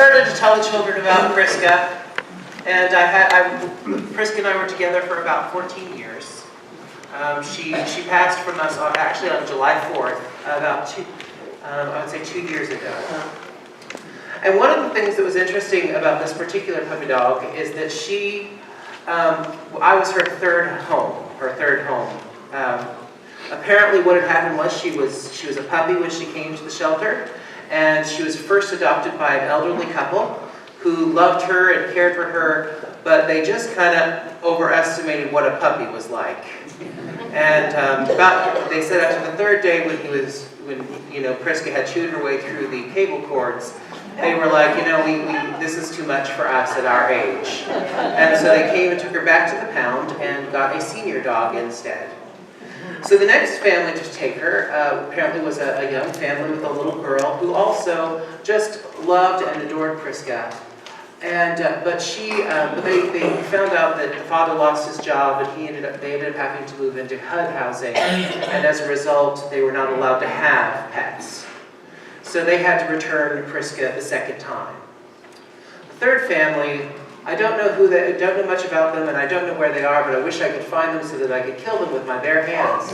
started to tell the children about Priska, and Priska and I were together for about 14 years. She passed from us actually on July 4th, I would say 2 years ago. And one of the things that was interesting about this particular puppy dog is that I was her third home. Apparently what had happened was she was a puppy when she came to the shelter, and she was first adopted by an elderly couple who loved her and cared for her, but they just kind of overestimated what a puppy was like. And they said after the third day when Priska had chewed her way through the cable cords, they were like, this is too much for us at our age. And so they came and took her back to the pound and got a senior dog instead. So the next family to take her apparently was a young family with a little girl who also just loved and adored Priska. And but they found out that the father lost his job, and they ended up having to move into HUD housing, and as a result, they were not allowed to have pets. So they had to return Priska the second time. The third family, I don't know much about them, and I don't know where they are, but I wish I could find them so that I could kill them with my bare hands.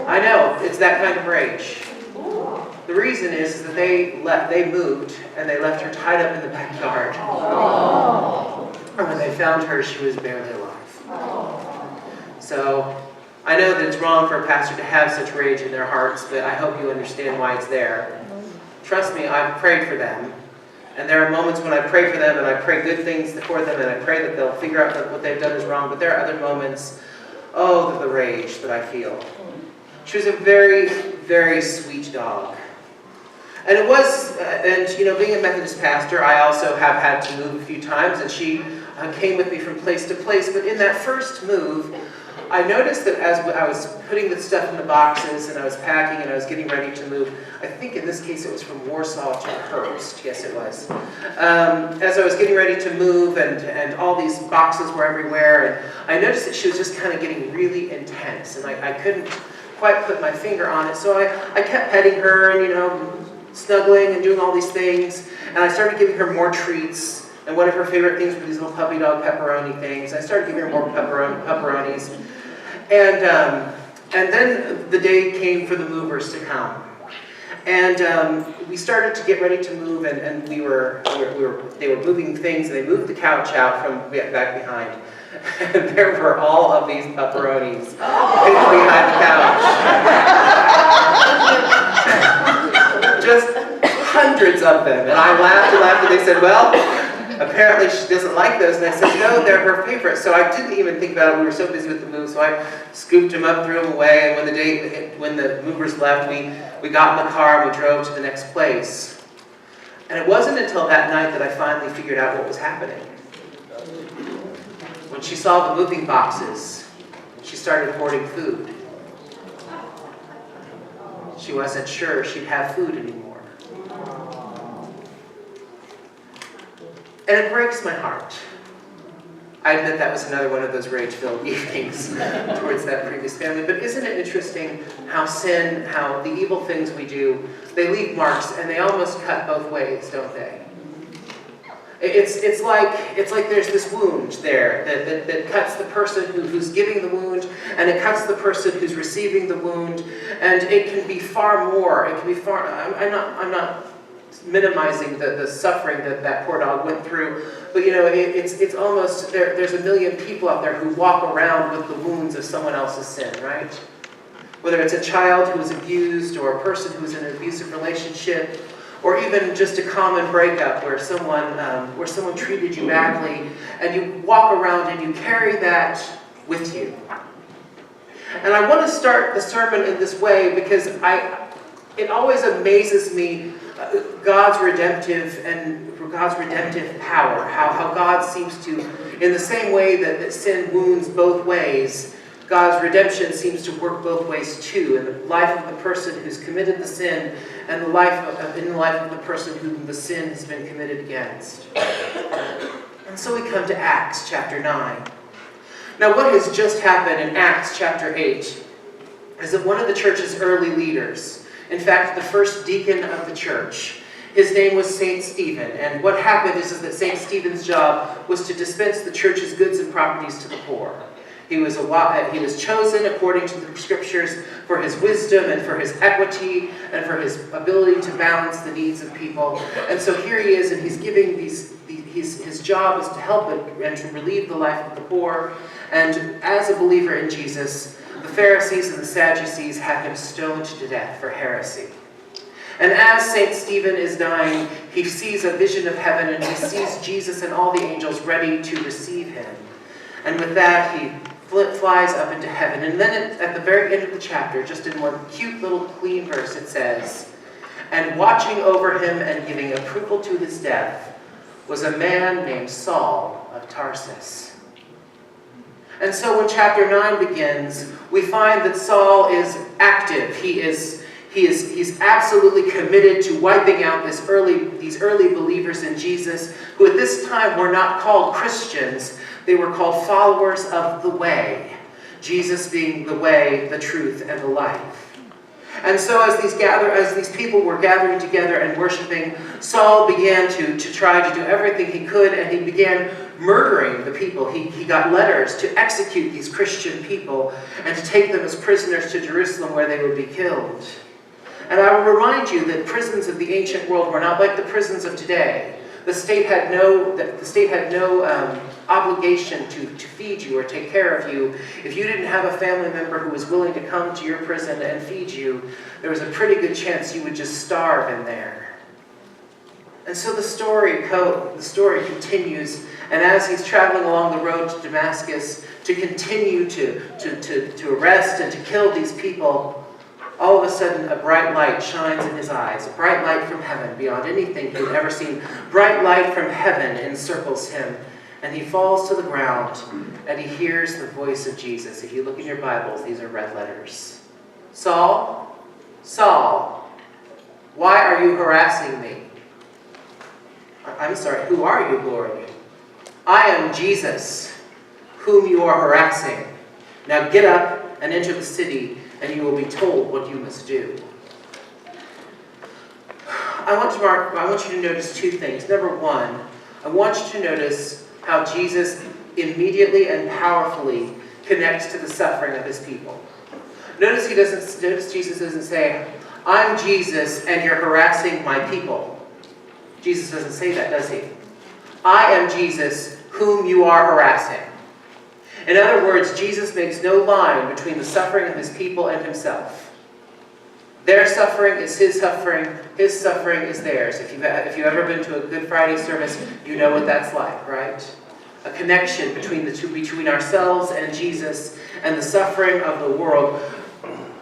I know, it's that kind of rage. The reason is that they moved, and they left her tied up in the backyard. And when they found her, she was barely alive. So I know that it's wrong for a pastor to have such rage in their hearts, but I hope you understand why it's there. Trust me, I've prayed for them. And there are moments when I pray for them, and I pray good things for them, and I pray that they'll figure out that what they've done is wrong. But there are other moments, the rage that I feel. She was a very, very sweet dog. And it was, being a Methodist pastor, I also have had to move a few times, and she came with me from place to place. But in that first move, I noticed that as I was putting the stuff in the boxes, and I was packing, and I was getting ready to move, I think in this case it was from Warsaw to Hearst, yes it was. As I was getting ready to move, and all these boxes were everywhere, and I noticed that she was just kind of getting really intense, and I couldn't quite put my finger on it, so I kept petting her, and snuggling and doing all these things, and I started giving her more treats, and one of her favorite things were these little puppy dog pepperoni things. I started giving her more pepperonis, and then the day came for the movers to come, and we started to get ready to move, and they were moving things, and they moved the couch out from back behind, and there were all of these pepperonis behind the couch. Just hundreds of them. And I laughed and laughed, and they said, well, apparently she doesn't like those. And I said, no, they're her favorite. So I didn't even think about it. We were so busy with the move. So I scooped them up, threw them away. And when the movers left, we got in the car and we drove to the next place. And it wasn't until that night that I finally figured out what was happening. When she saw the moving boxes, she started hoarding food. She wasn't sure she'd have food anymore. And it breaks my heart. I admit that was another one of those rage-filled evenings towards that previous family. But isn't it interesting how sin, how the evil things we do, they leave marks, and they almost cut both ways, don't they? It's like there's this wound there that cuts the person who's giving the wound, and it cuts the person who's receiving the wound, and it can be far more. It can be far. I'm not minimizing the suffering that poor dog went through, but it's almost there's a million people out there who walk around with the wounds of someone else's sin, right? Whether it's a child who was abused, or a person who was in an abusive relationship, or even just a common breakup where someone treated you badly, and you walk around and you carry that with you. And I want to start the sermon in this way because it always amazes me God's redemptive power, how God seems to, in the same way that sin wounds both ways, God's redemption seems to work both ways too, in the life of the person who's committed the sin, and in the life of the person whom the sin has been committed against. And so we come to Acts chapter 9. Now what has just happened in Acts chapter 8 is that one of the church's early leaders, in fact the first deacon of the church, His name was Saint Stephen, and what happened is that Saint Stephen's job was to dispense the church's goods and properties to the poor. He was chosen according to the scriptures for his wisdom and for his equity and for his ability to balance the needs of people. And so here he is, and he's giving his job is to help and to relieve the life of the poor. And as a believer in Jesus, the Pharisees and the Sadducees had him stoned to death for heresy. And as St. Stephen is dying, he sees a vision of heaven, and he sees Jesus and all the angels ready to receive him. And with that, he flies up into heaven. And then at the very end of the chapter, just in one cute little clean verse, it says, "And watching over him and giving approval to his death was a man named Saul of Tarsus." And so when chapter 9 begins, we find that Saul is active. He's absolutely committed to wiping out these early believers in Jesus, who at this time were not called Christians. They were called followers of the way. Jesus being the way, the truth, and the life. And so as these people were gathering together and worshiping, Saul began to try to do everything he could, and he began murdering the people. He got letters to execute these Christian people and to take them as prisoners to Jerusalem, where they would be killed. And I will remind you that prisons of the ancient world were not like the prisons of today. The state had no obligation to feed you or take care of you. If you didn't have a family member who was willing to come to your prison and feed you, there was a pretty good chance you would just starve in there. And so the story continues, and as he's traveling along the road to Damascus to continue to arrest and to kill these people, all of a sudden a bright light shines in his eyes, a bright light from heaven beyond anything he had ever seen. Bright light from heaven encircles him, and he falls to the ground, and he hears the voice of Jesus. If you look in your Bibles, these are red letters. "Saul, Saul, why are you harassing me?" I'm sorry, who are you, Lord? "I am Jesus, whom you are harassing. Now get up and enter the city, and you will be told what you must do." I want you to notice two things. Number one, I want you to notice how Jesus immediately and powerfully connects to the suffering of his people. Notice Jesus doesn't say, "I'm Jesus and you're harassing my people." Jesus doesn't say that, does he? "I am Jesus, whom you are harassing." In other words, Jesus makes no line between the suffering of his people and himself. Their suffering is his suffering is theirs. If you've ever been to a Good Friday service, you know what that's like, right? A connection between ourselves and Jesus and the suffering of the world.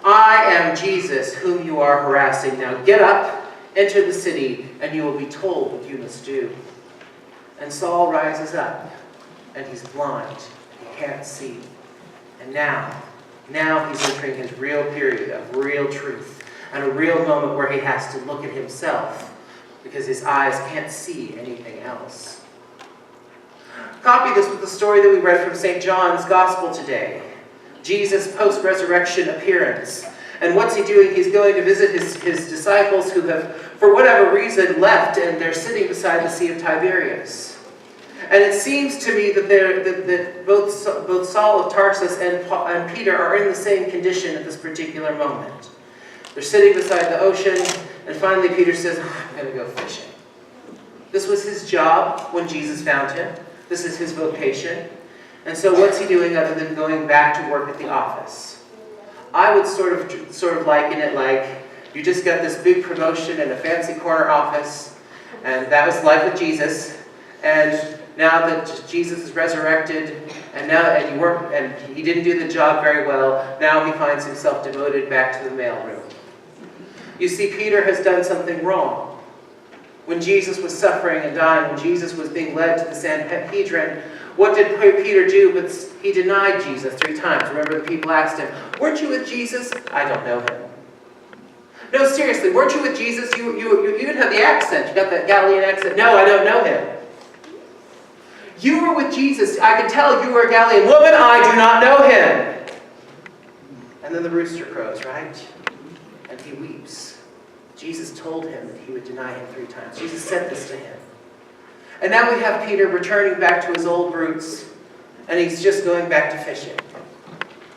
"I am Jesus, whom you are harassing. Now get up, enter the city, and you will be told what you must do." And Saul rises up, and he's blind. He can't see. And now he's entering his real period of real truth and a real moment where he has to look at himself because his eyes can't see anything else. Copy this with the story that we read from St. John's Gospel today. Jesus' post-resurrection appearance. And what's he doing? He's going to visit his disciples who have, for whatever reason, left, and they're sitting beside the Sea of Tiberias. And it seems to me that both Saul of Tarsus and Peter are in the same condition at this particular moment. They're sitting beside the ocean, and finally Peter says, "I'm going to go fishing." This was his job when Jesus found him. This is his vocation. And so what's he doing other than going back to work at the office? I would sort of liken it like you just got this big promotion in a fancy corner office, and that was life with Jesus. And now that Jesus is resurrected, and he didn't do the job very well, now he finds himself demoted back to the mailroom. You see, Peter has done something wrong. When Jesus was suffering and dying, when Jesus was being led to the Sanhedrin, what did Peter do? But he denied Jesus 3 times. Remember, the people asked him, "Weren't you with Jesus?" "I don't know him." "No, seriously, weren't you with Jesus? You even have the accent. You got that Galilean accent." "No, I don't know him." "You were with Jesus. I can tell you were a Galilean." "Woman, I do not know him." And then the rooster crows, right? And he weeps. Jesus told him that he would deny him 3 times. Jesus said this to him. And now we have Peter returning back to his old roots, and he's just going back to fishing.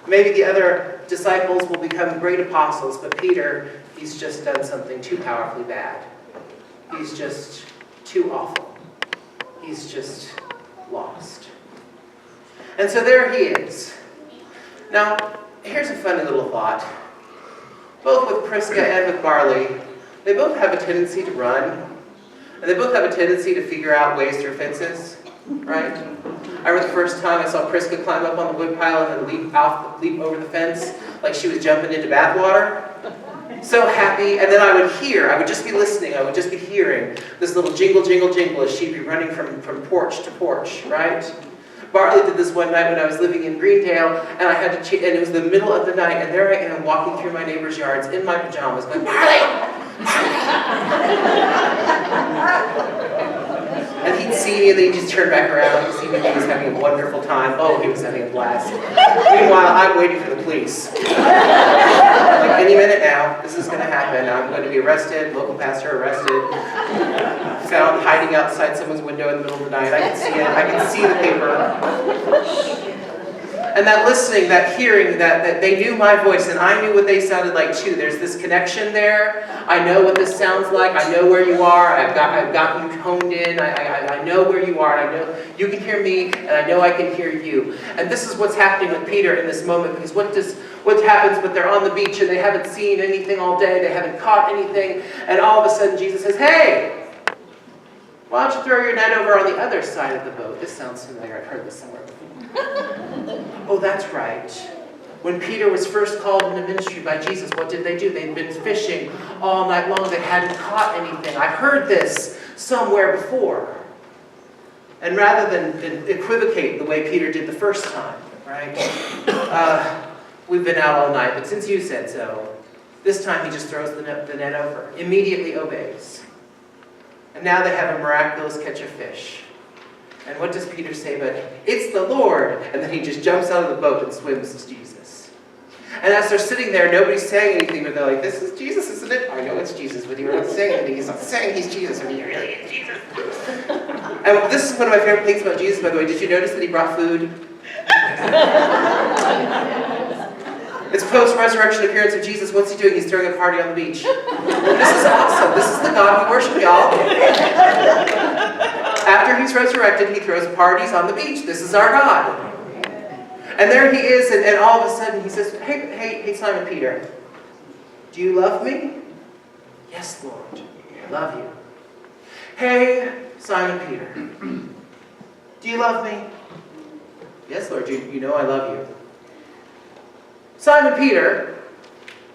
Maybe the other disciples will become great apostles, but Peter, he's just done something too powerfully bad. He's just too awful. He's just lost. And so there he is. Now, here's a funny little thought. Both with Prisca and with Barley, they both have a tendency to run, and they both have a tendency to figure out ways through fences, right? I remember the first time I saw Prisca climb up on the woodpile and then leap over the fence like she was jumping into bathwater. So happy, and then I would just be listening, I would just be hearing this little jingle, jingle, jingle as she'd be running from porch to porch, right? Bartley did this one night when I was living in Greendale, and I had to, and it was the middle of the night, and there I am walking through my neighbor's yards in my pajamas, going, Bartley! And he'd see me, and then he'd just turn back around and see me, he was having a wonderful time. Oh, he was having a blast. Meanwhile, I'm waiting for the police. Like, any minute now, this is going to happen. I'm going to be arrested, local pastor arrested, found hiding outside someone's window in the middle of the night. I can see it. I can see the paper. And that listening, that hearing, that they knew my voice and I knew what they sounded like too. There's this connection there. I know what this sounds like. I know where you are. I've got you honed in. I know where you are. I know you can hear me, and I know I can hear you. And this is what's happening with Peter in this moment, because what happens when they're on the beach and they haven't seen anything all day, they haven't caught anything, and all of a sudden Jesus says, hey, why don't you throw your net over on the other side of the boat? This sounds familiar. I've heard this somewhere before. Oh, that's right. When Peter was first called into ministry by Jesus, what did they do? They'd been fishing all night long. They hadn't caught anything. I heard this somewhere before. And rather than equivocate the way Peter did the first time, right? We've been out all night, but since you said so, this time he just throws the net over, immediately obeys. And now they have a miraculous catch of fish. And what does Peter say but, it's the Lord? And then he just jumps out of the boat and swims to Jesus. And as they're sitting there, nobody's saying anything, but they're like, this is Jesus, isn't it? I know it's Jesus, but you're not saying anything. He's not saying he's Jesus, but he really is Jesus. And this is one of my favorite things about Jesus, by the way. Did you notice that he brought food? It's post-resurrection appearance of Jesus. What's he doing? He's throwing a party on the beach. This is awesome. This is the God we worship, y'all. After he's resurrected, he throws parties on the beach. This is our God. And there he is, and all of a sudden he says, hey, Simon Peter, do you love me? Yes, Lord, I love you. Hey, Simon Peter, do you love me? Yes, Lord, you know I love you. Simon Peter,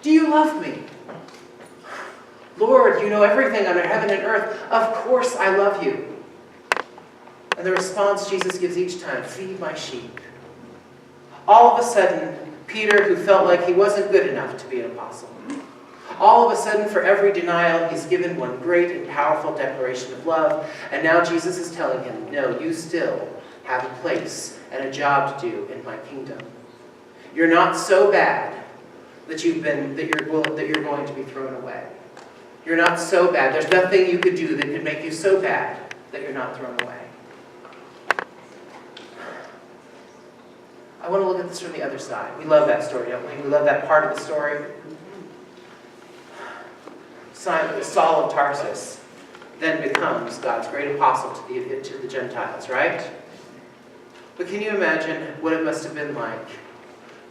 do you love me? Lord, you know everything under heaven and earth. Of course I love you. And the response Jesus gives each time, feed my sheep. All of a sudden, Peter, who felt like he wasn't good enough to be an apostle, all of a sudden, for every denial, he's given one great and powerful declaration of love. And now Jesus is telling him, no, you still have a place and a job to do in my kingdom. You're not so bad that you're going to be thrown away. You're not so bad. There's nothing you could do that could make you so bad that you're not thrown away. I want to look at this from the other side. We love that story, don't we? We love that part of the story. Saul of Tarsus then becomes God's great apostle to the Gentiles, right? But can you imagine what it must have been like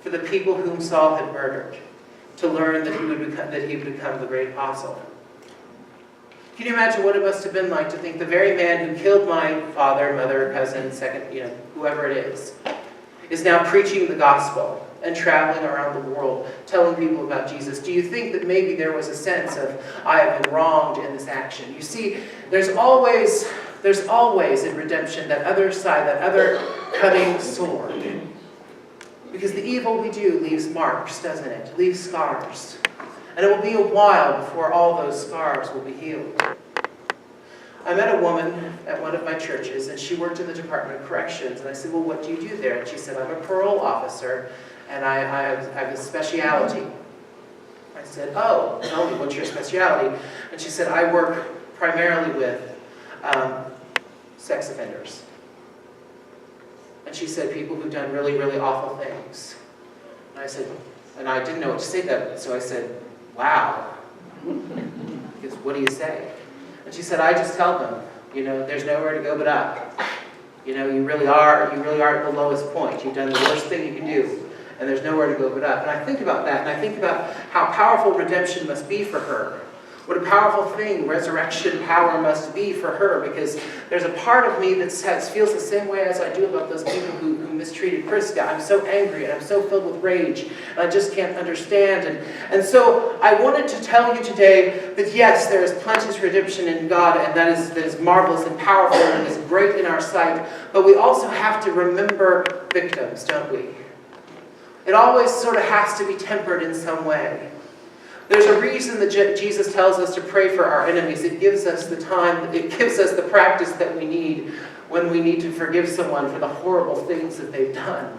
for the people whom Saul had murdered to learn that he would become the great apostle? Can you imagine what it must have been like to think the very man who killed my father, mother, cousin, second, whoever it is now preaching the gospel and traveling around the world telling people about Jesus? Do you think that maybe there was a sense of, I have been wronged in this action? You see, there's always in redemption that other side, that other cutting sword. Because the evil we do leaves marks, doesn't it? It leaves scars. And it will be a while before all those scars will be healed. I met a woman at one of my churches, and she worked in the Department of Corrections. And I said, well, what do you do there? And she said, I'm a parole officer, and I have a speciality. I said, oh, tell me, what's your specialty? And she said, I work primarily with sex offenders. And she said, people who've done really, really awful things. And I said, and I didn't know what to say to that, so I said, wow. Because what do you say? And she said, I just tell them, there's nowhere to go but up. You really are at the lowest point. You've done the worst thing you can do, and there's nowhere to go but up. And I think about that, and I think about how powerful redemption must be for her. What a powerful thing resurrection power must be for her, because there's a part of me that feels the same way as I do about those people who mistreated Krista. I'm so angry, and I'm so filled with rage, and I just can't understand. And so I wanted to tell you today that yes, there is plenteous redemption in God, and that is marvelous and powerful, and is great in our sight. But we also have to remember victims, don't we? It always sort of has to be tempered in some way. There's a reason that Jesus tells us to pray for our enemies. It gives us the time, it gives us the practice that we need when we need to forgive someone for the horrible things that they've done.